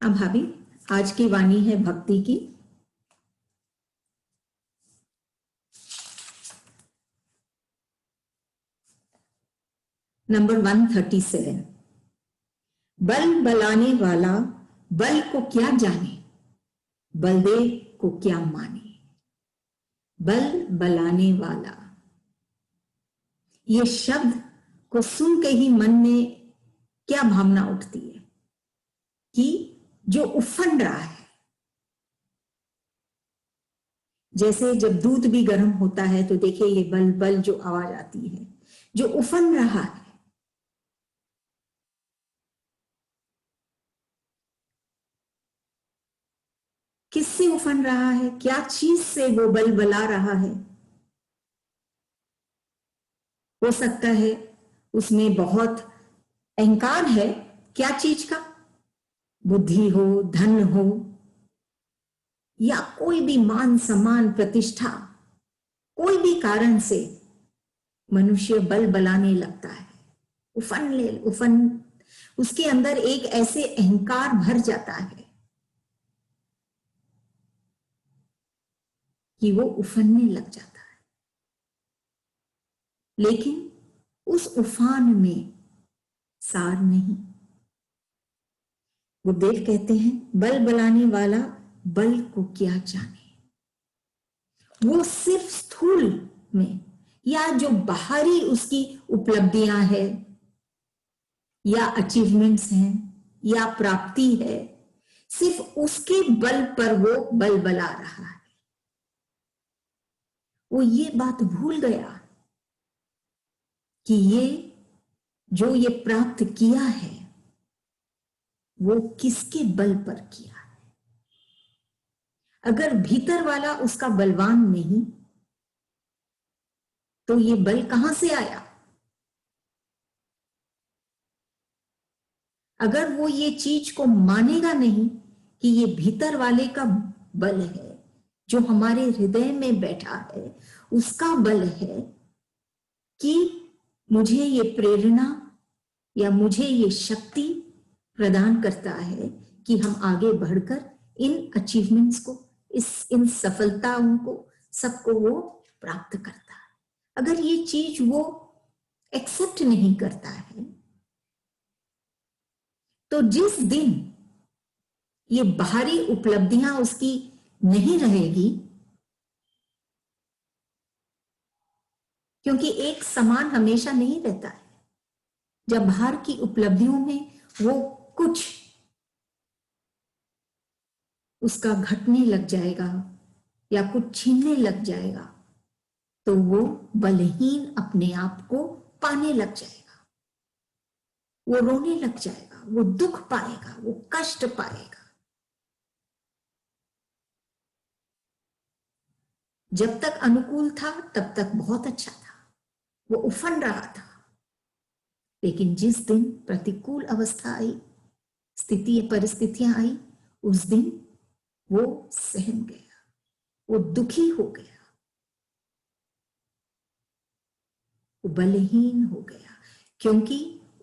हाँ भाभी, आज की वाणी है भक्ति की। नंबर 137। बल बलाने वाला बल को क्या जाने, बलदेव को क्या माने। बल बलाने वाला, ये शब्द को सुन के ही मन में क्या भावना उठती है कि जो उफन रहा है, जैसे जब दूध भी गर्म होता है तो देखिए ये बल बल जो आवाज आती है, जो उफन रहा है, किससे उफन रहा है, क्या चीज से वो बल बला रहा है। हो सकता है उसमें बहुत अहंकार है, क्या चीज का, बुद्धि हो, धन हो, या कोई भी मान सम्मान प्रतिष्ठा, कोई भी कारण से मनुष्य बल बलाने लगता है, उफन उसके अंदर एक ऐसे अहंकार भर जाता है कि वो उफनने लग जाता है। लेकिन उस उफान में सार नहीं। गुरुदेव कहते हैं बल बलाने वाला बल को क्या जाने। वो सिर्फ स्थूल में या जो बाहरी उसकी उपलब्धियां है या अचीवमेंट्स हैं या प्राप्ति है, सिर्फ उसके बल पर वो बल बला रहा है। वो ये बात भूल गया कि ये जो ये प्राप्त किया है वो किसके बल पर किया है। अगर भीतर वाला उसका बलवान नहीं तो ये बल कहां से आया। अगर वो ये चीज को मानेगा नहीं कि ये भीतर वाले का बल है, जो हमारे हृदय में बैठा है उसका बल है कि मुझे ये प्रेरणा या मुझे ये शक्ति प्रदान करता है कि हम आगे बढ़कर इन अचीवमेंट्स को, इन सफलताओं को, सबको वो प्राप्त करता है। अगर ये चीज वो एक्सेप्ट नहीं करता है तो जिस दिन ये बाहरी उपलब्धियां उसकी नहीं रहेगी, क्योंकि एक समान हमेशा नहीं रहता है। जब बाहर की उपलब्धियों में वो कुछ उसका घटने लग जाएगा या कुछ छीनने लग जाएगा तो वो बलहीन अपने आप को पाने लग जाएगा, वो रोने लग जाएगा, वो दुख पाएगा, वो कष्ट पाएगा। जब तक अनुकूल था तब तक बहुत अच्छा था, वो उफन रहा था। लेकिन जिस दिन प्रतिकूल अवस्था आई, स्थिति परिस्थितियां आई, उस दिन वो सहम गया, वो दुखी हो गया, वो बलहीन हो गया, क्योंकि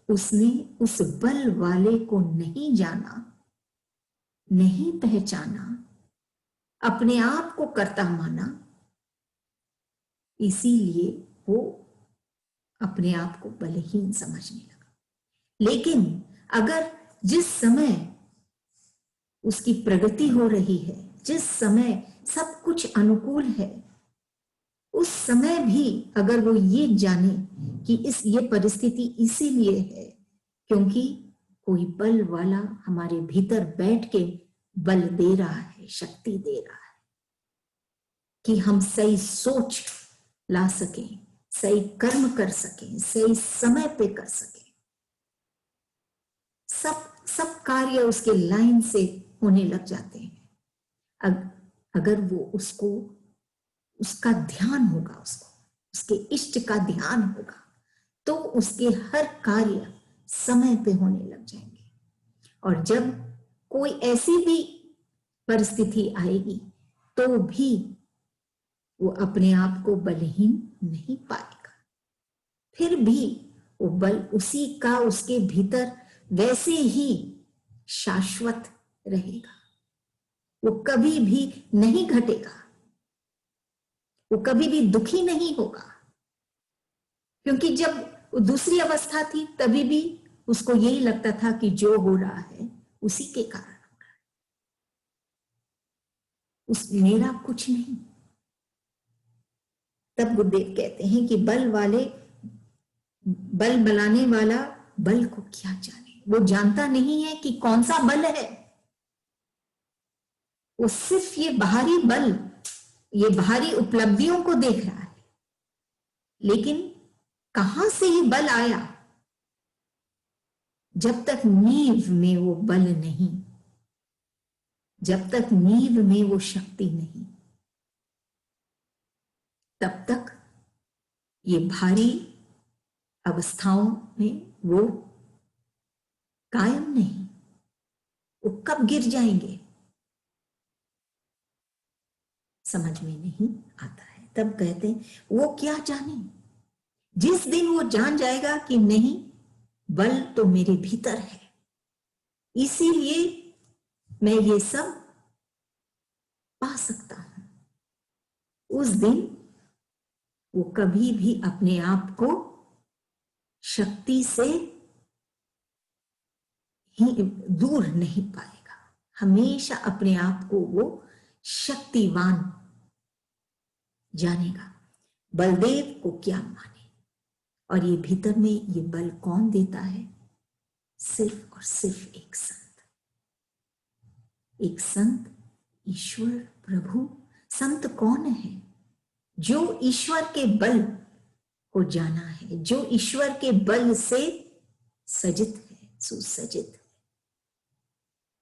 उसने उस बल वाले को नहीं जाना, नहीं पहचाना, अपने आप को कर्ता माना। इसीलिए वो अपने आप को बलहीन समझने लगा। लेकिन अगर जिस समय उसकी प्रगति हो रही है, जिस समय सब कुछ अनुकूल है, उस समय भी अगर वो ये जाने कि ये परिस्थिति इसीलिए है क्योंकि कोई बल वाला हमारे भीतर बैठ के बल दे रहा है, शक्ति दे रहा है कि हम सही सोच ला सकें, सही कर्म कर सकें, सही समय पे कर सकें, सब कार्य उसके लाइन से होने लग जाते हैं। अगर वो उसको, उसका ध्यान होगा, उसके इष्ट का ध्यान होगा तो उसके हर कार्य समय पे होने लग जाएंगे। और जब कोई ऐसी भी परिस्थिति आएगी तो भी वो अपने आप को बलहीन नहीं पाएगा, फिर भी वो बल उसी का उसके भीतर वैसे ही शाश्वत रहेगा, वो कभी भी नहीं घटेगा, वो कभी भी दुखी नहीं होगा, क्योंकि जब वो दूसरी अवस्था थी तभी भी उसको यही लगता था कि जो हो रहा है उसी के कारण हो रहा है, उस मेरा कुछ नहीं। तब गुरुदेव कहते हैं कि बल बनाने वाला बल को क्या जाने, वो जानता नहीं है कि कौन सा बल है, वो सिर्फ ये बाहरी बल, ये बाहरी उपलब्धियों को देख रहा है, लेकिन कहां से ये बल आया? जब तक नींव में वो बल नहीं, जब तक नींव में वो शक्ति नहीं, तब तक ये भारी अवस्थाओं में वो कायम नहीं, वो कब गिर जाएंगे समझ में नहीं आता है। तब कहते हैं वो क्या जाने, जिस दिन वो जान जाएगा कि नहीं, बल तो मेरे भीतर है, इसीलिए मैं ये सब पा सकता हूं, उस दिन वो कभी भी अपने आप को शक्ति से ही दूर नहीं पाएगा, हमेशा अपने आप को वो शक्तिवान जानेगा। बलदेव को क्या माने, और ये भीतर में ये बल कौन देता है? सिर्फ और सिर्फ एक संत, एक संत, ईश्वर प्रभु। संत कौन है? जो ईश्वर के बल को जाना है, जो ईश्वर के बल से सजित है, सुसज्जित है,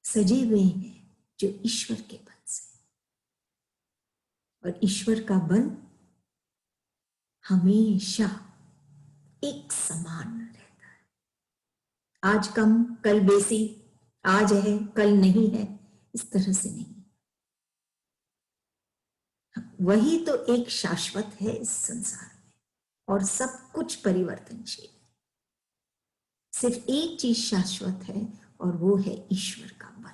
सजे हुए हैं, जो ईश्वर के बल से। और ईश्वर का बल हमेशा एक समान रहता है, आज कम कल बेसी, आज है कल नहीं है, इस तरह से नहीं। वही तो एक शाश्वत है इस संसार में, और सब कुछ परिवर्तनशील है। सिर्फ एक चीज शाश्वत है, और वो है ईश्वर का बल।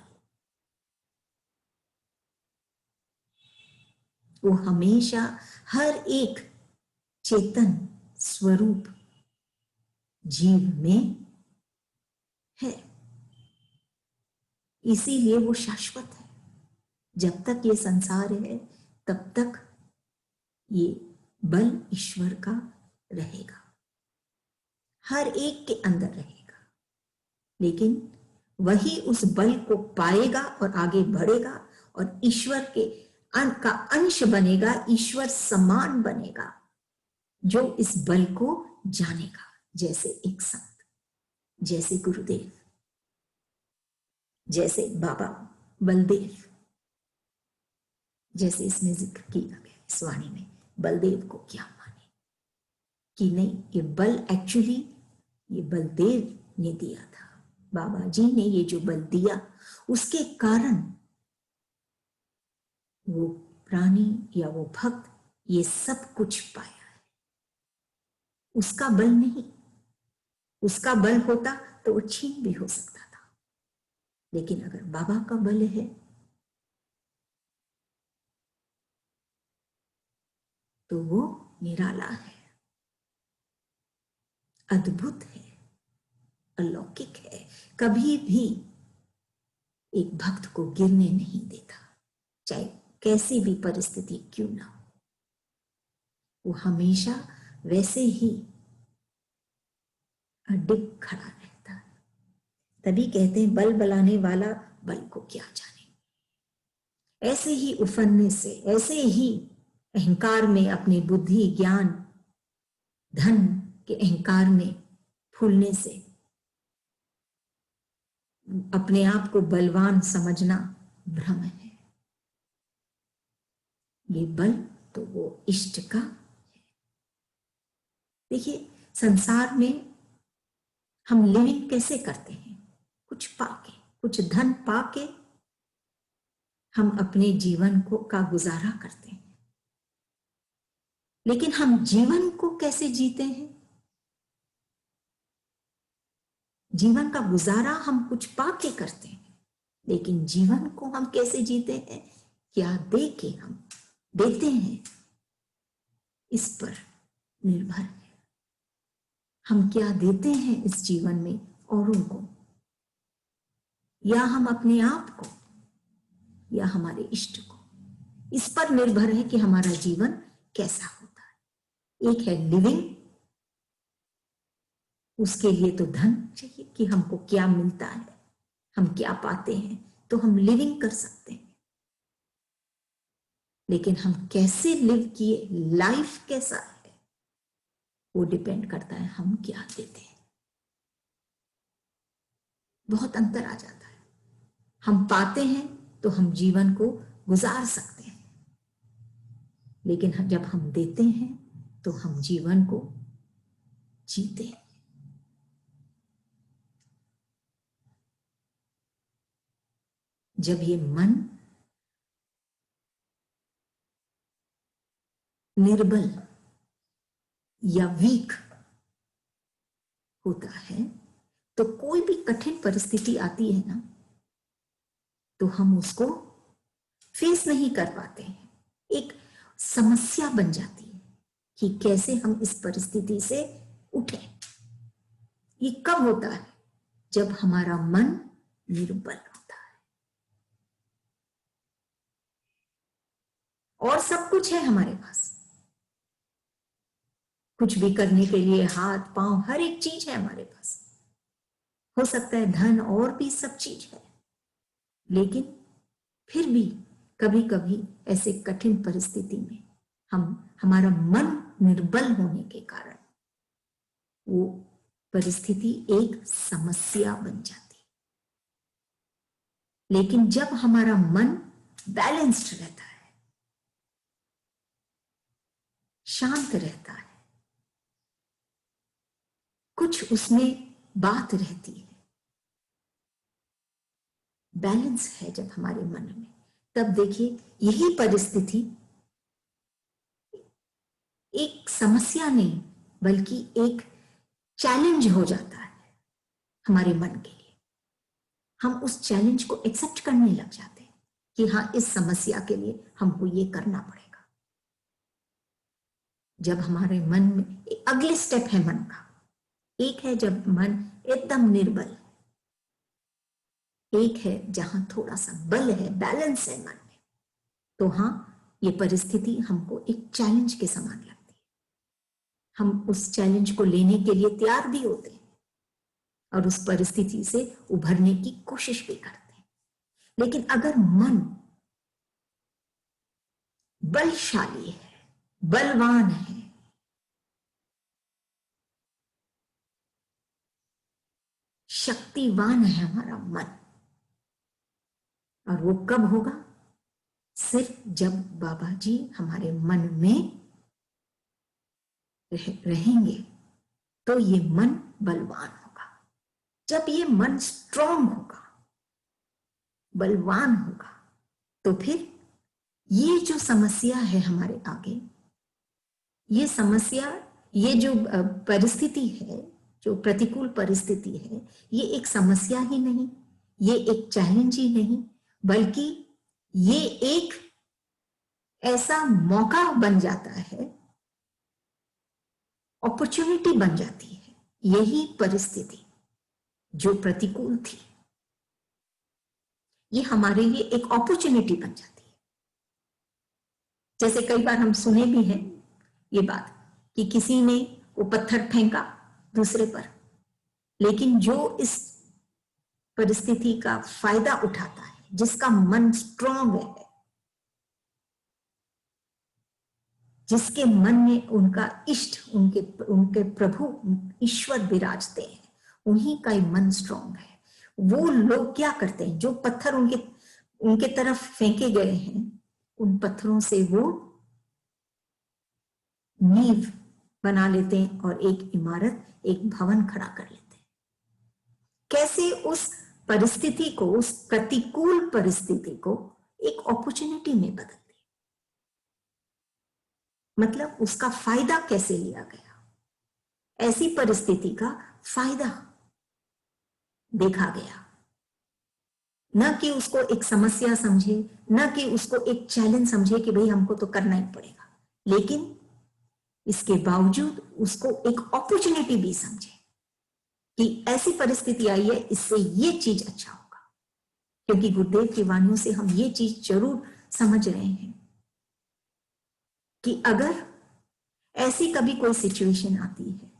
वो हमेशा हर एक चेतन स्वरूप जीव में है, इसीलिए वो शाश्वत है। जब तक ये संसार है तब तक ये बल ईश्वर का रहेगा, हर एक के अंदर रहेगा, लेकिन वही उस बल को पाएगा और आगे बढ़ेगा और ईश्वर के का अंश बनेगा, ईश्वर समान बनेगा, जो इस बल को जानेगा। जैसे एक संत, जैसे गुरुदेव, जैसे बाबा बलदेव, जैसे इसमें जिक्र किया गया इस वाणी में, बलदेव को क्या माने कि नहीं, ये बल एक्चुअली ये बलदेव ने दिया था, बाबा जी ने ये जो बल दिया उसके कारण वो प्राणी या वो भक्त ये सब कुछ पाया है। उसका बल नहीं, उसका बल होता तो वो छीन भी हो सकता था, लेकिन अगर बाबा का बल है तो वो निराला है, अद्भुत है, अलौकिक है, कभी भी एक भक्त को गिरने नहीं देता, चाहे कैसी भी परिस्थिति क्यों ना हो, वो हमेशा वैसे ही अडिग खड़ा रहता है। तभी कहते हैं बल बलाने वाला बल को क्या जाने। ऐसे ही उफन्ने से, ऐसे ही अहंकार में, अपनी बुद्धि ज्ञान धन के अहंकार में फूलने से अपने आप को बलवान समझना भ्रम है। ये बल तो वो इष्ट का है। देखिए संसार में हम लिविंग कैसे करते हैं, कुछ पाके, कुछ धन पाके हम अपने जीवन को का गुजारा करते हैं, लेकिन हम जीवन को कैसे जीते हैं? जीवन का गुजारा हम कुछ पाके करते हैं, लेकिन जीवन को हम कैसे जीते हैं, क्या दे के हम देते हैं, इस पर निर्भर है। हम क्या देते हैं इस जीवन में औरों को, या हम अपने आप को, या हमारे इष्ट को, इस पर निर्भर है कि हमारा जीवन कैसा होता है। एक है लिविंग, उसके लिए तो धन चाहिए कि हमको क्या मिलता है, हम क्या पाते हैं, तो हम लिविंग कर सकते हैं। लेकिन हम कैसे लिव किए, लाइफ कैसा है, वो डिपेंड करता है हम क्या देते हैं। बहुत अंतर आ जाता है। हम पाते हैं तो हम जीवन को गुजार सकते हैं, लेकिन जब हम देते हैं तो हम जीवन को जीते हैं। जब ये मन निर्बल या वीक होता है, तो कोई भी कठिन परिस्थिति आती है ना, तो हम उसको फेस नहीं कर पाते हैं। एक समस्या बन जाती है कि कैसे हम इस परिस्थिति से उठें। ये कब होता है, जब हमारा मन निर्बल होता है। और सब कुछ है हमारे पास, कुछ भी करने के लिए हाथ पांव हर एक चीज है हमारे पास, हो सकता है धन और भी सब चीज है, लेकिन फिर भी कभी कभी ऐसे कठिन परिस्थिति में हमारा मन निर्बल होने के कारण वो परिस्थिति एक समस्या बन जाती है। लेकिन जब हमारा मन बैलेंस्ड रहता है, शांत रहता है, कुछ उसमें बात रहती है, बैलेंस है जब हमारे मन में, तब देखिए यही परिस्थिति एक समस्या नहीं बल्कि एक चैलेंज हो जाता है हमारे मन के लिए। हम उस चैलेंज को एक्सेप्ट करने लग जाते हैं कि हाँ, इस समस्या के लिए हमको ये करना पड़ेगा। जब हमारे मन में अगले स्टेप है मन का, एक है जब मन एकदम निर्बल, एक है जहां थोड़ा सा बल है, बैलेंस है मन में, तो हाँ, ये परिस्थिति हमको एक चैलेंज के समान लगती है। हम उस चैलेंज को लेने के लिए तैयार भी होते हैं और उस परिस्थिति से उभरने की कोशिश भी करते हैं। लेकिन अगर मन बलशाली है, बलवान है, शक्तिवान है हमारा मन, और वो कब होगा, सिर्फ जब बाबा जी हमारे मन में रहेंगे तो ये मन बलवान होगा। जब ये मन स्ट्रांग होगा, बलवान होगा, तो फिर ये जो समस्या है हमारे आगे, ये समस्या, ये जो परिस्थिति है, जो प्रतिकूल परिस्थिति है, ये एक समस्या ही नहीं, ये एक चैलेंज ही नहीं, बल्कि ये एक ऐसा मौका बन जाता है, अपॉर्चुनिटी बन जाती है। यही परिस्थिति जो प्रतिकूल थी, ये हमारे लिए एक अपॉर्चुनिटी बन जाती है। जैसे कई बार हम सुने भी हैं ये बात कि किसी ने वो पत्थर फेंका दूसरे पर, लेकिन जो इस परिस्थिति का फायदा उठाता है, जिसका मन स्ट्रांग है, जिसके मन में उनका इष्ट, उनके प्रभु ईश्वर विराजते हैं, उन्हीं का ही मन स्ट्रांग है। वो लोग क्या करते हैं, जो पत्थर उनके तरफ फेंके गए हैं, उन पत्थरों से वो नींव बना लेते हैं और एक इमारत, एक भवन खड़ा कर लेते हैं। कैसे उस परिस्थिति को, उस प्रतिकूल परिस्थिति को एक अपॉर्चुनिटी में बदल, मतलब उसका फायदा कैसे लिया गया, ऐसी परिस्थिति का फायदा देखा गया। न कि उसको एक समस्या समझे, न कि उसको एक चैलेंज समझे कि भाई हमको तो करना ही पड़ेगा, लेकिन इसके बावजूद उसको एक अपॉर्चुनिटी भी समझे कि ऐसी परिस्थिति आई है, इससे ये चीज अच्छा होगा। क्योंकि गुरुदेव की वाणियों से हम ये चीज जरूर समझ रहे हैं कि अगर ऐसी कभी कोई सिचुएशन आती है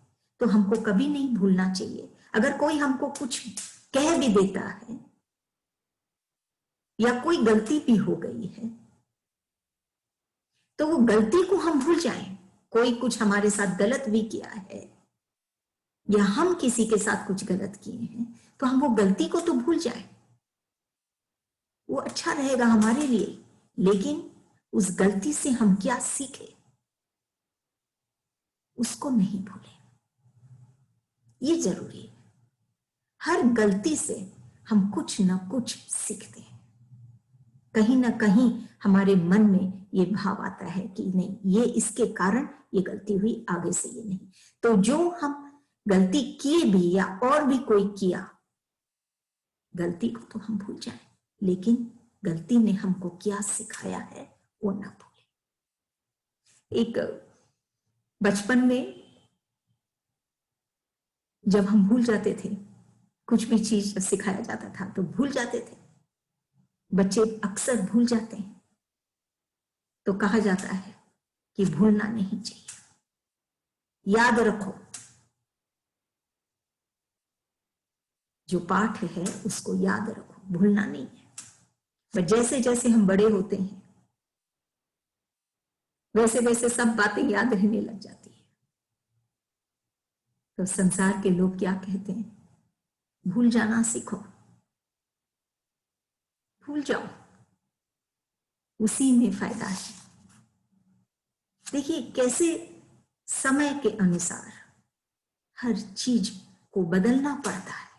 तो हमको कभी नहीं भूलना चाहिए। अगर कोई हमको कुछ कह भी देता है या कोई गलती भी हो गई है तो वो गलती को हम भूल जाएं। कोई कुछ हमारे साथ गलत भी किया है या हम किसी के साथ कुछ गलत किए हैं तो हम वो गलती को तो भूल जाएं, वो अच्छा रहेगा हमारे लिए। लेकिन उस गलती से हम क्या सीखे उसको नहीं भूलें, ये जरूरी है। हर गलती से हम कुछ ना कुछ सीखते हैं। कहीं ना कहीं हमारे मन में ये भाव आता है कि नहीं, ये इसके कारण ये गलती हुई, आगे से ये नहीं। तो जो हम गलती किए भी या और भी कोई किया, गलती को तो हम भूल जाएं, लेकिन गलती ने हमको क्या सिखाया है वो ना भूलें। एक बचपन में जब हम भूल जाते थे, कुछ भी चीज सिखाया जाता था तो भूल जाते थे। बच्चे अक्सर भूल जाते हैं, तो कहा जाता है कि भूलना नहीं चाहिए, याद रखो। जो पाठ है उसको याद रखो, भूलना नहीं है। पर जैसे जैसे हम बड़े होते हैं वैसे वैसे सब बातें याद रहने लग जाती है। तो संसार के लोग क्या कहते हैं, भूल जाना सीखो, भूल जाओ, उसी में फायदा है। देखिए कैसे समय के अनुसार हर चीज को बदलना पड़ता है।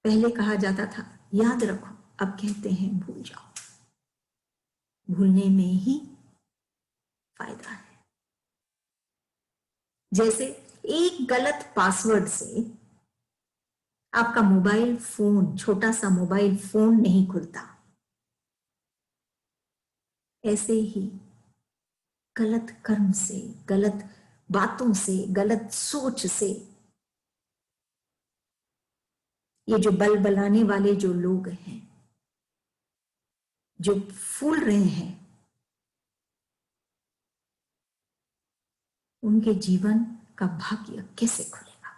पहले कहा जाता था याद रखो, अब कहते हैं भूल जाओ। भूलने में ही फायदा है। जैसे एक गलत पासवर्ड से आपका मोबाइल फोन, छोटा सा मोबाइल फोन नहीं खुलता, ऐसे ही गलत कर्म से, गलत बातों से, गलत सोच से ये जो बल बलाने वाले जो लोग हैं, जो फूल रहे हैं, उनके जीवन का भाग्य कैसे खुलेगा।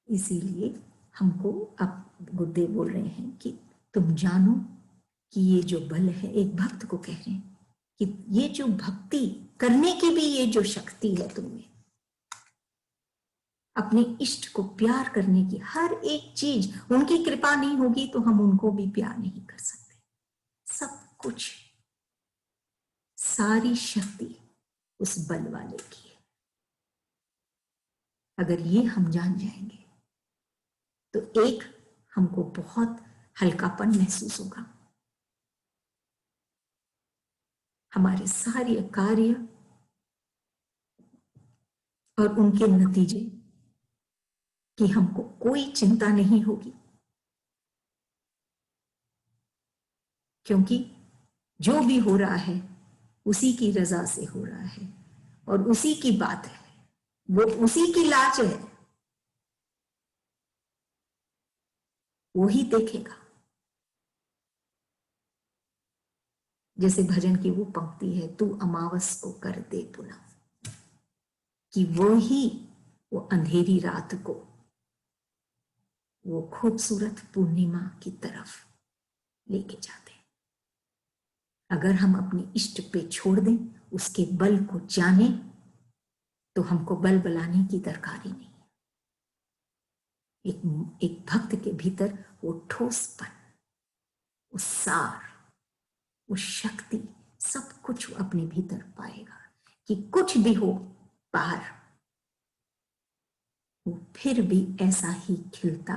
इसीलिए हमको अब गुरुदेव बोल रहे हैं कि तुम जानो कि ये जो बल है, एक भक्त को कह रहे हैं कि ये जो भक्ति करने की भी ये जो शक्ति है तुमने, अपने इष्ट को प्यार करने की हर एक चीज, उनकी कृपा नहीं होगी तो हम उनको भी प्यार नहीं कर सकते। सब कुछ, सारी शक्ति उस बल वाले की है। अगर ये हम जान जाएंगे तो एक हमको बहुत हल्कापन महसूस होगा। हमारे सारे कार्य और उनके नतीजे की हमको कोई चिंता नहीं होगी, क्योंकि जो भी हो रहा है उसी की रजा से हो रहा है और उसी की बात है, वो उसी की लाज है, वो ही देखेगा। जैसे भजन की वो पंक्ति है, तू अमावस को कर दे पुनः, कि वो ही वो अंधेरी रात को वो खूबसूरत पूर्णिमा की तरफ लेके जाते हैं। अगर हम अपने इष्ट पे छोड़ दें, उसके बल को जाने, तो हमको बल बलाने की दरकार ही नहीं। एक भक्त के भीतर वो ठोसपन, वो सार, वो शक्ति, सब कुछ अपने भीतर पाएगा कि कुछ भी हो बाहर, वो फिर भी ऐसा ही खिलता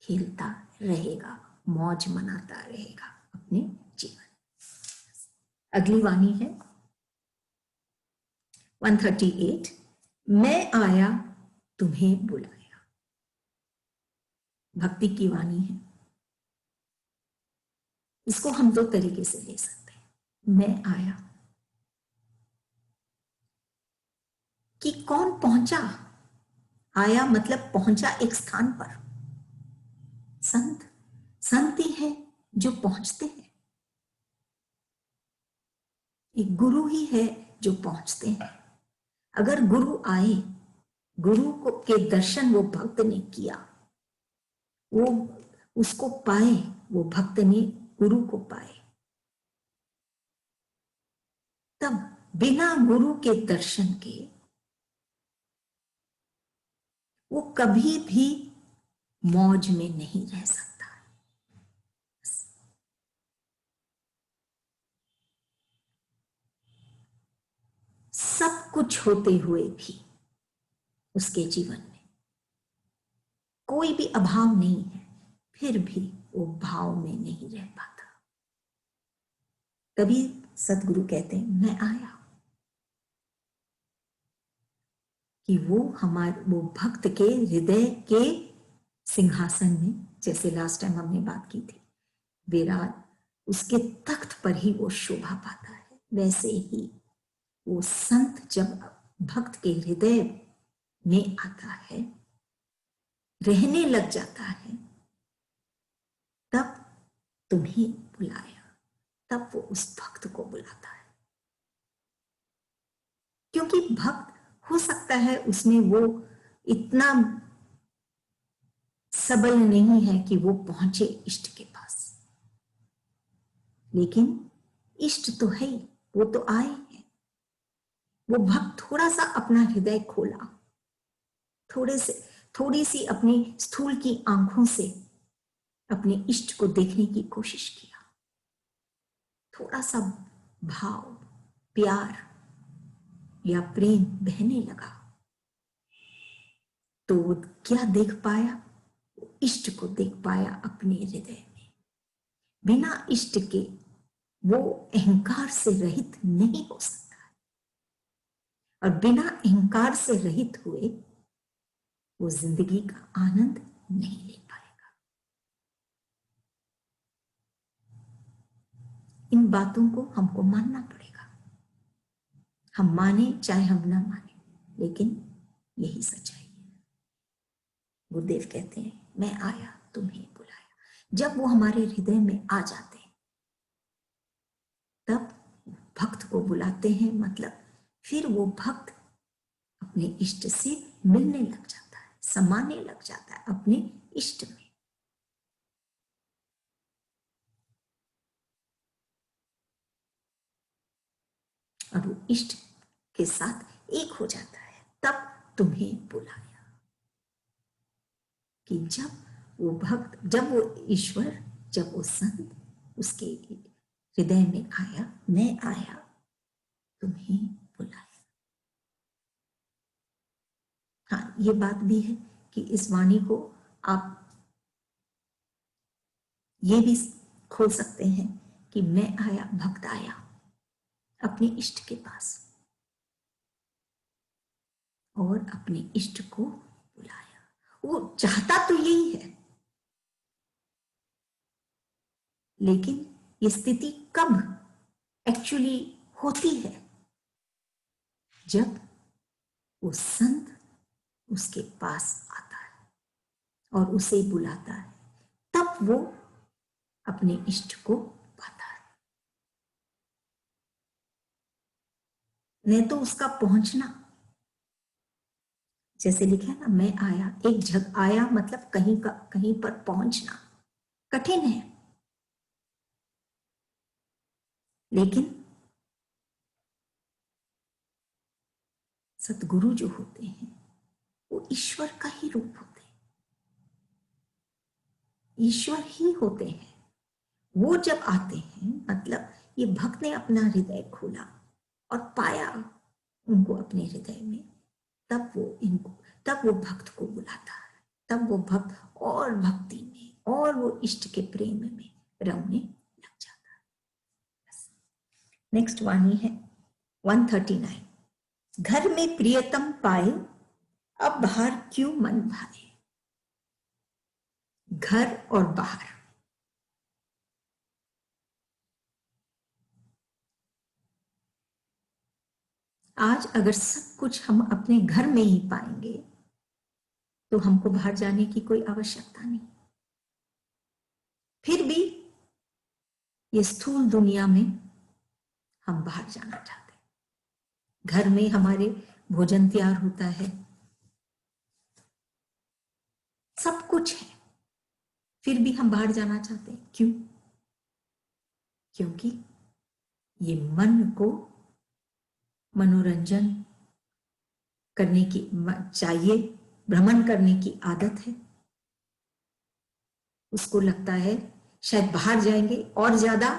खेलता रहेगा, मौज मनाता रहेगा अपने जीवन। अगली वाणी है 138, मैं आया तुम्हें बुलाया। भक्ति की वाणी है। इसको हम दो तरीके से ले सकते हैं। मैं आया कि कौन पहुंचा, आया मतलब पहुंचा एक स्थान पर। संत, संत ही है जो पहुंचते हैं, एक गुरु ही है जो पहुंचते हैं। अगर गुरु आए, गुरु को के दर्शन वो भक्त ने किया, वो उसको पाए, वो भक्त ने गुरु को पाए, तब बिना गुरु के दर्शन के वो कभी भी मौज में नहीं रह सकता। सब कुछ होते हुए भी उसके जीवन में कोई भी अभाव नहीं है, फिर भी वो भाव में नहीं रह पाता। तभी सतगुरु कहते हैं मैं आया, कि वो भक्त के हृदय के सिंहासन में, जैसे लास्ट टाइम हमने बात की थी, विराट, उसके तख्त पर ही वो शोभा पाता है। वैसे ही वो संत जब भक्त के हृदय में आता है, रहने लग जाता है, तब तुम्हें बुलाया, तब वो उस भक्त को बुलाता है। क्योंकि भक्त हो सकता है उसमें वो इतना सबल नहीं है कि वो पहुंचे इष्ट के पास, लेकिन इष्ट तो है ही, वो तो आए हैं। वो भक्त थोड़ा सा अपना हृदय खोला, थोड़ी सी अपनी स्थूल की आंखों से अपने इष्ट को देखने की कोशिश किया, थोड़ा सा भाव, प्यार या प्रेम बहने लगा, तो वो क्या देख पाया? इष्ट को देख पाया अपने हृदय में। बिना इष्ट के वो अहंकार से रहित नहीं हो सकता, और बिना अहंकार से रहित हुए वो जिंदगी का आनंद नहीं ले पाएगा। इन बातों को हमको मानना पड़ेगा। हम माने चाहे हम ना माने, लेकिन यही सच्चाई है। गुरुदेव कहते हैं मैं आया तुम्हें बुलाया। जब वो हमारे हृदय में आ जाते हैं, तब भक्त को बुलाते हैं, मतलब फिर वो भक्त अपने इष्ट से मिलने लग जाता है, समाने लग जाता है अपने इष्ट में। और वो इष्ट के साथ एक हो जाता है, तब तुम्हें बुलाया। कि जब वो भक्त, जब वो ईश्वर, जब वो संत उसके हृदय में आया, मैं आया तुम्हें बुलाया। हाँ, ये बात भी है कि इस वाणी को आप ये भी खोल सकते हैं कि मैं आया, भक्त आया अपने इष्ट के पास और अपने इष्ट को बुलाया। वो चाहता तो यही है, लेकिन ये स्थिति कब एक्चुअली होती है? जब वो संत उसके पास आता है और उसे बुलाता है, तब वो अपने इष्ट को पाता है। नहीं तो उसका पहुंचना, जैसे लिखा है ना, मैं आया, एक जगह आया मतलब कहीं पर पहुंचना कठिन है, लेकिन सतगुरु जो होते हैं वो ईश्वर का ही रूप होते हैं, ईश्वर ही होते हैं। वो जब आते हैं, मतलब ये भक्त ने अपना हृदय खोला और पाया उनको अपने हृदय में, तब वो भक्त को बुलाता है, तब वो भक्त और भक्ति में और वो इष्ट के प्रेम में रमने लग जाता है। नेक्स्ट वाणी है 139। घर में प्रियतम पाए, अब बाहर क्यों मन भाए। घर और बाहर, आज अगर सब कुछ हम अपने घर में ही पाएंगे तो हमको बाहर जाने की कोई आवश्यकता नहीं। फिर भी ये स्थूल दुनिया में हम बाहर जाना चाहते हैं। घर में हमारे भोजन तैयार होता है, सब कुछ है, फिर भी हम बाहर जाना चाहते हैं। क्यों? क्योंकि ये मन को मनोरंजन करने की चाहिए, भ्रमण करने की आदत है। उसको लगता है शायद बाहर जाएंगे और ज्यादा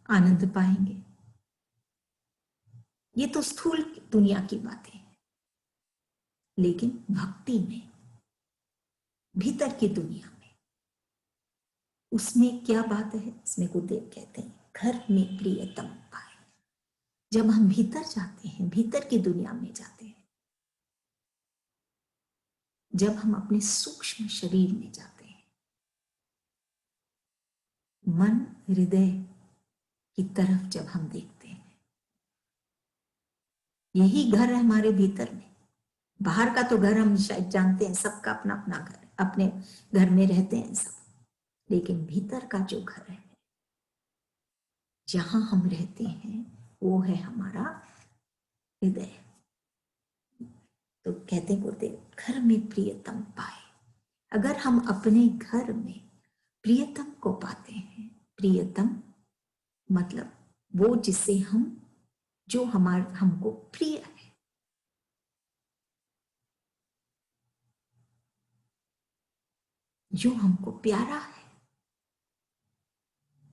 आनंद पाएंगे। ये तो स्थूल दुनिया की बातें हैं, लेकिन भक्ति में, भीतर की दुनिया में, उसमें क्या बात है? इसमें गुरुदेव कहते हैं घर में प्रियतम पाए। जब हम भीतर जाते हैं, भीतर की दुनिया में जाते हैं, जब हम अपने सूक्ष्म शरीर में जाते हैं, मन हृदय की तरफ जब हम देखते हैं, यही घर है हमारे भीतर में। बाहर का तो घर हम शायद जानते हैं, सबका अपना अपना घर, अपने घर में रहते हैं सब, लेकिन भीतर का जो घर है, जहां हम रहते हैं, वो है हमारा हृदय। तो कहते हैं गुरुदेव घर में प्रियतम पाए। अगर हम अपने घर में प्रियतम को पाते हैं, प्रियतम मतलब वो जिसे हम, जो हमको प्रिय है, जो हमको प्यारा है।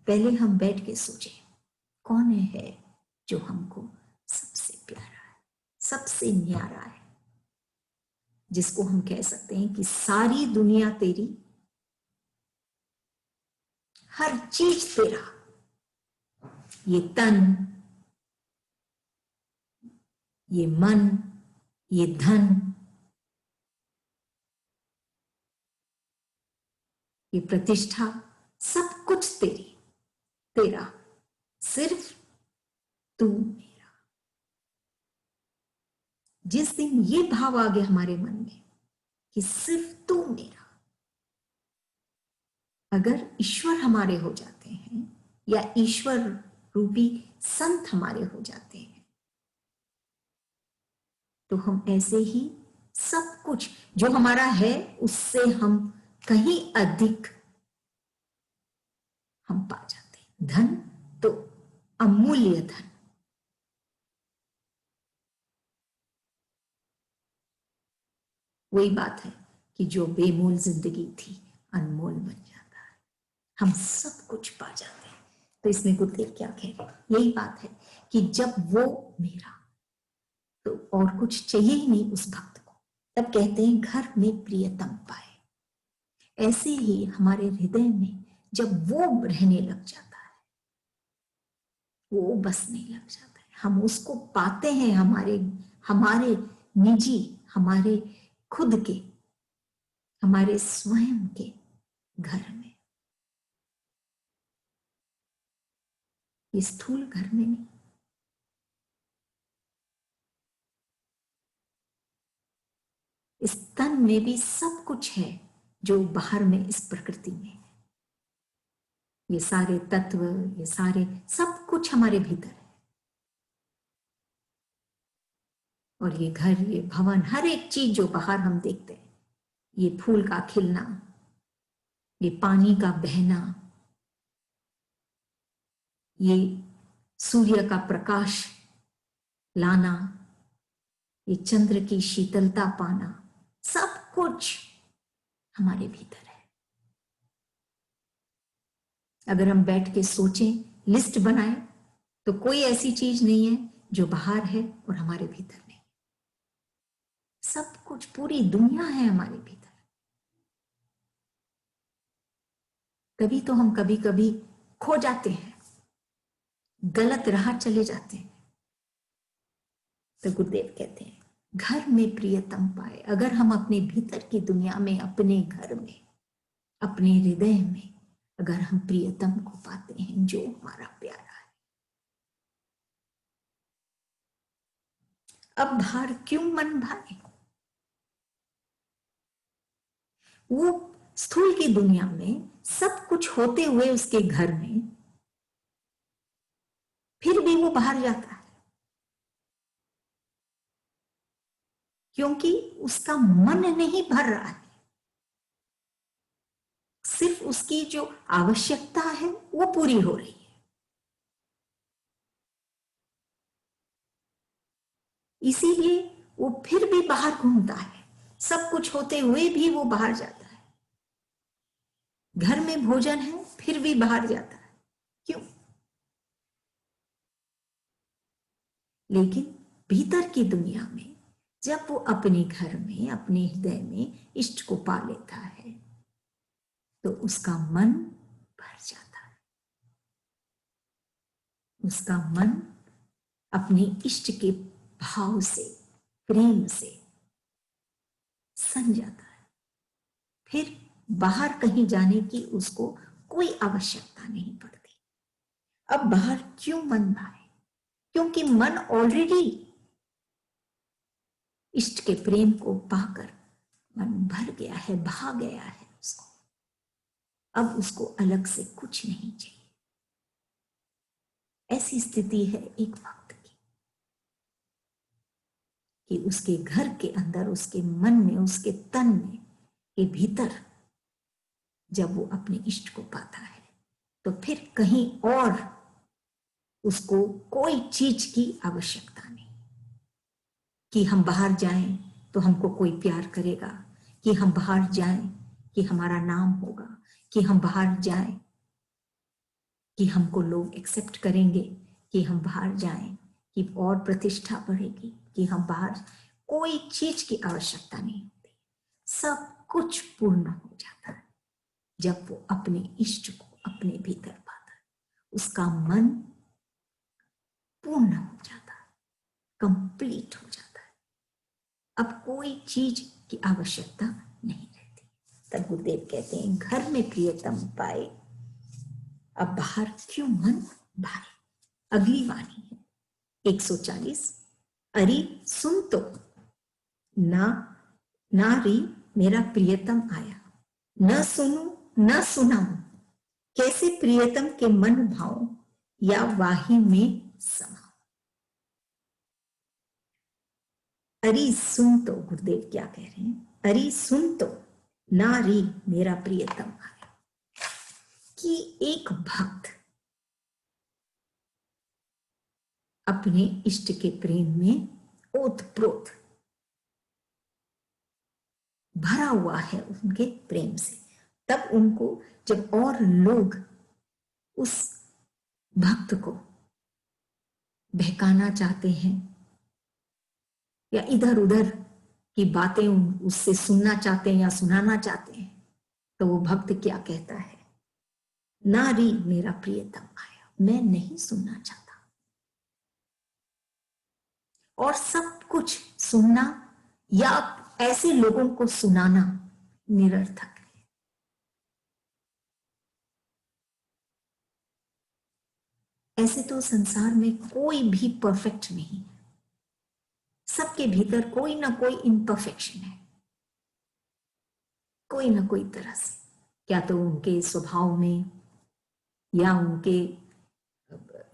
पहले हम बैठ के सोचे कौन है जो हमको सबसे प्यारा है, सबसे न्यारा है, जिसको हम कह सकते हैं कि सारी दुनिया तेरी, हर चीज तेरा, ये तन, ये मन, ये धन, ये प्रतिष्ठा, सब कुछ तेरा, सिर्फ तू मेरा। जिस दिन ये भाव आ गया हमारे मन में कि सिर्फ तू मेरा, अगर ईश्वर हमारे हो जाते हैं या ईश्वर रूपी संत हमारे हो जाते हैं, तो हम ऐसे ही सब कुछ जो हमारा है उससे हम कहीं अधिक हम पा जाते हैं। धन तो अमूल्य धन, वही बात है कि जो बेमोल जिंदगी थी अनमोल बन जाता है, हम सब कुछ पा जाते हैं। तो इसमें गुरुदेव क्या कह रहे हैं? यही बात है कि जब वो मेरा, तो और कुछ चाहिए ही नहीं उस भक्त को। तब कहते हैं घर में प्रियतम पाए। ऐसे ही हमारे हृदय में जब वो रहने लग जाता है, वो बसने लग जाता है, हम उसको पाते हैं हमारे हमारे निजी, हमारे खुद के, हमारे स्वयं के घर में, ये स्थूल घर में नहीं। इस तन में भी सब कुछ है जो बाहर में इस प्रकृति में है। ये सारे तत्व, ये सारे सब कुछ हमारे भीतर है। और ये घर, ये भवन, हर एक चीज जो बाहर हम देखते हैं, ये फूल का खिलना, ये पानी का बहना, ये सूर्य का प्रकाश लाना, ये चंद्र की शीतलता पाना, सब कुछ हमारे भीतर है। अगर हम बैठ के सोचें, लिस्ट बनाएं, तो कोई ऐसी चीज नहीं है जो बाहर है और हमारे भीतर नहीं। सब कुछ, पूरी दुनिया है हमारे भीतर। कभी तो हम कभी कभी खो जाते हैं गलत राह चले जाते हैं। तो गुरुदेव कहते हैं घर में प्रियतम पाए। अगर हम अपने भीतर की दुनिया में, अपने घर में, अपने हृदय में अगर हम प्रियतम को पाते हैं जो हमारा प्यारा है, अब बाहर क्यों मन भाए। वो स्थूल की दुनिया में सब कुछ होते हुए उसके घर में फिर भी वो बाहर जाता है, क्योंकि उसका मन नहीं भर रहा है। सिर्फ उसकी जो आवश्यकता है वो पूरी हो रही है, इसीलिए वो फिर भी बाहर घूमता है। सब कुछ होते हुए भी वो बाहर जाता है। घर में भोजन है फिर भी बाहर जाता है। क्यों? लेकिन भीतर की दुनिया में जब वो अपने घर में, अपने हृदय में इष्ट को पा लेता है तो उसका मन भर जाता है। उसका मन अपने इष्ट के भाव से, प्रेम से सन जाता है। फिर बाहर कहीं जाने की उसको कोई आवश्यकता नहीं पड़ती। अब बाहर क्यों मन भाए? क्योंकि मन ऑलरेडी इष्ट के प्रेम को पाकर मन भर गया है, भा गया है उसको। अब उसको अलग से कुछ नहीं चाहिए। ऐसी स्थिति है एक भक्त की कि उसके घर के अंदर, उसके मन में, उसके तन में, के भीतर जब वो अपने इष्ट को पाता है तो फिर कहीं और उसको कोई चीज की आवश्यकता नहीं कि हम बाहर जाएं तो हमको कोई प्यार करेगा, कि हम बाहर जाएं कि हमारा नाम होगा, कि हम बाहर जाएं कि हमको लोग एक्सेप्ट करेंगे, कि हम बाहर जाएं कि और प्रतिष्ठा बढ़ेगी, कि हम बाहर, कोई चीज की आवश्यकता नहीं होती। सब कुछ पूर्ण हो जाता है जब वो अपने इष्ट को अपने भीतर पाता है। उसका मन पूर्ण हो जाता है, कंप्लीट हो जाता है। अब कोई चीज की आवश्यकता नहीं रहती। तब गुरुदेव कहते हैं घर में प्रियतम पाए, अब बाहर क्यों मन भाए। अगली वाणी है 140। अरे सुन तो, ना नारी मेरा प्रियतम आया, न सुनू न सुनाऊं, कैसे प्रियतम के मन भाऊं, या वाही में समाऊं। अरे सुन तो, गुरुदेव क्या कह रहे हैं, अरे सुन तो, नारी मेरा प्रियतम आया। कि एक भक्त अपने इष्ट के प्रेम में ओतप्रोत भरा हुआ है उनके प्रेम से, तब उनको जब और लोग उस भक्त को बहकाना चाहते हैं या इधर उधर की बातें उससे सुनना चाहते हैं या सुनाना चाहते हैं, तो वो भक्त क्या कहता है, नारी मेरा प्रियतम आया, मैं नहीं सुनना चाहता। और सब कुछ सुनना या ऐसे लोगों को सुनाना निरर्थक है। ऐसे तो संसार में कोई भी परफेक्ट नहीं है, सबके भीतर कोई ना कोई इम्परफेक्शन है, कोई ना कोई तरह से, क्या तो उनके स्वभाव में या उनके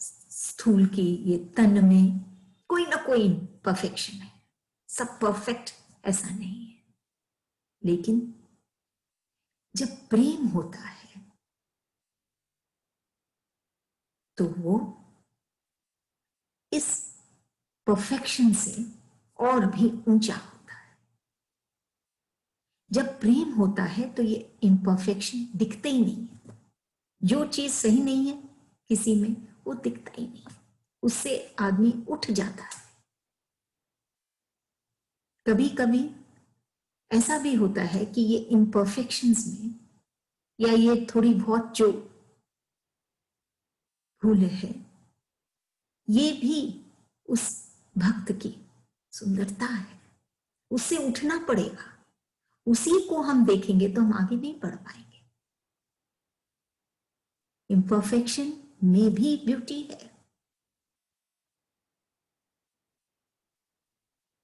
स्थूल की ये तन में कोई ना कोई परफेक्शन है। सब परफेक्ट ऐसा नहीं है। लेकिन जब प्रेम होता है तो वो इस परफेक्शन से और भी ऊंचा होता है। जब प्रेम होता है तो ये इम्परफेक्शन दिखते ही नहीं है। जो चीज सही नहीं है किसी में वो दिखता ही नहीं, उससे आदमी उठ जाता है। कभी कभी ऐसा भी होता है कि ये इम्परफेक्शंस में या ये थोड़ी बहुत जो भूल है ये भी उस भक्त की सुंदरता है। उससे उठना पड़ेगा, उसी को हम देखेंगे तो हम आगे नहीं बढ़ पाएंगे। इम्परफेक्शन में भी ब्यूटी है।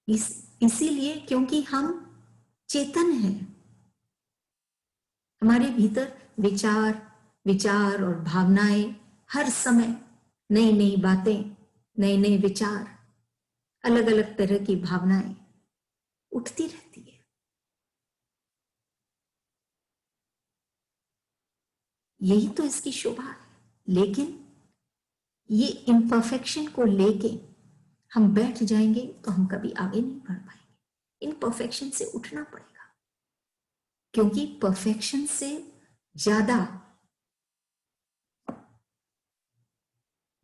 इसीलिए क्योंकि हम चेतन हैं, हमारे भीतर विचार और भावनाएं हर समय, नई नई बातें, नए नए विचार, अलग अलग तरह की भावनाएं उठती रहती है। यही तो इसकी शोभा है। लेकिन ये इम्परफेक्शन को लेके हम बैठ जाएंगे तो हम कभी आगे नहीं बढ़ पाएंगे। इम्परफेक्शन से उठना पड़ेगा, क्योंकि परफेक्शन से ज्यादा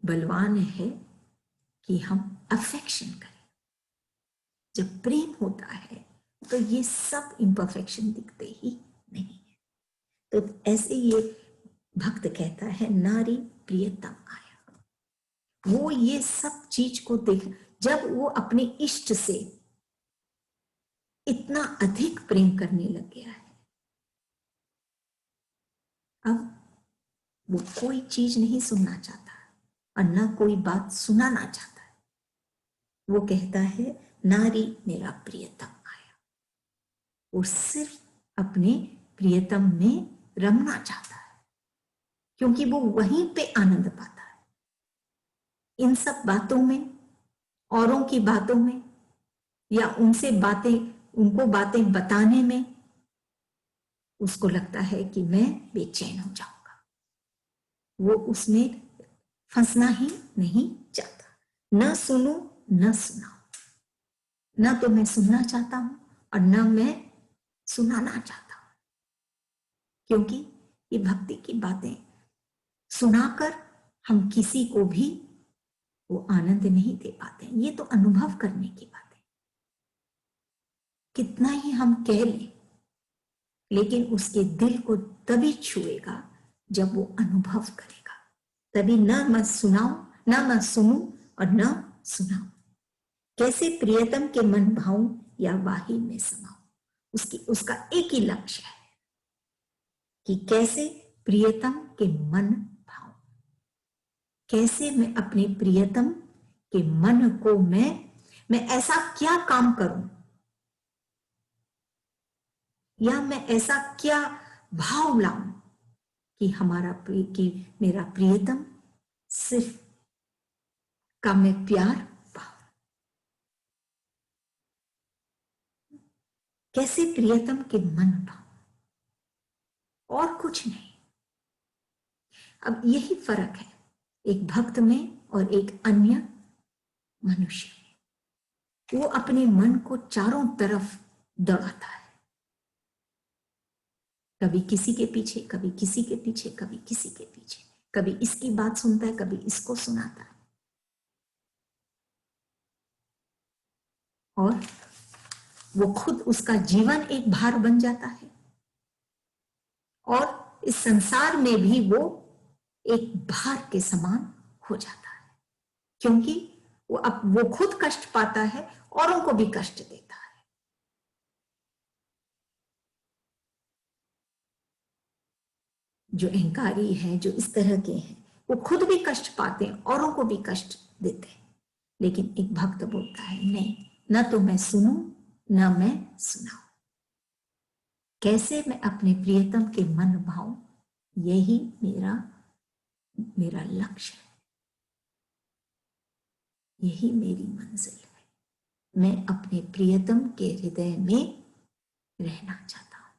बलवान है कि हम अफेक्शन करें। जब प्रेम होता है तो ये सब इम्परफेक्शन दिखते ही नहीं है। तो ऐसे ये भक्त कहता है, नारी प्रियतम आया। वो ये सब चीज को देख, जब वो अपने इष्ट से इतना अधिक प्रेम करने लग गया है, अब वो कोई चीज नहीं सुनना चाहता और ना कोई बात सुनाना चाहता है। वो कहता है, नारी मेरा प्रियतम आया। वो सिर्फ अपने प्रियतम में रमना चाहता है, क्योंकि वो वहीं पे आनंद पाता है। इन सब बातों में, औरों की बातों में, या उनसे बातें, उनको बातें बताने में उसको लगता है कि मैं बेचैन हो जाऊंगा। वो उसमें फंसना ही नहीं चाहता। न सुनो न सुनाओ, ना तो मैं सुनना चाहता हूं और ना मैं सुनाना चाहता हूं, क्योंकि ये भक्ति की बातें सुनाकर हम किसी को भी वो आनंद नहीं दे पाते। ये तो अनुभव करने की बात है। कितना ही हम कह लें, लेकिन उसके दिल को तभी छुएगा जब वो अनुभव करेगा। तभी न मैं सुनाऊं, ना मैं सुनूं और न सुनाऊं। कैसे प्रियतम के मन भाऊं या वाही में समाऊं। उसका एक ही लक्ष्य है कि कैसे प्रियतम के मन भाऊं, कैसे मैं अपने प्रियतम के मन को मैं ऐसा क्या काम करूं, या मैं ऐसा क्या भाव लाऊं कि कि मेरा प्रियतम सिर्फ का मैं प्यार पाऊं। कैसे प्रियतम के मन भाऊं, और कुछ नहीं। अब यही फर्क है एक भक्त में और एक अन्य मनुष्य में। वो अपने मन को चारों तरफ दौड़ाता है, कभी किसी के पीछे, कभी किसी के पीछे, कभी किसी के पीछे, कभी इसकी बात सुनता है, कभी इसको सुनाता है, और वो खुद, उसका जीवन एक भार बन जाता है, और इस संसार में भी वो एक भार के समान हो जाता है, क्योंकि वो खुद कष्ट पाता है, औरों को भी कष्ट देता है। जो अहंकारी है, जो इस तरह के हैं, वो खुद भी कष्ट पाते हैं, औरों को भी कष्ट देते हैं। लेकिन एक भक्त बोलता है, नहीं, न तो मैं सुनूं न मैं सुनाऊं। कैसे मैं अपने प्रियतम के मन भाऊं, यही मेरा लक्ष्य है, यही मेरी मंजिल है। मैं अपने प्रियतम के हृदय में रहना चाहता हूं,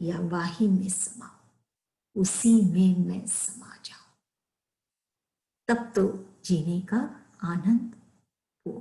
या वाही में समाऊं, उसी में मैं समा जाऊं। तब तो जीने का आनंद वो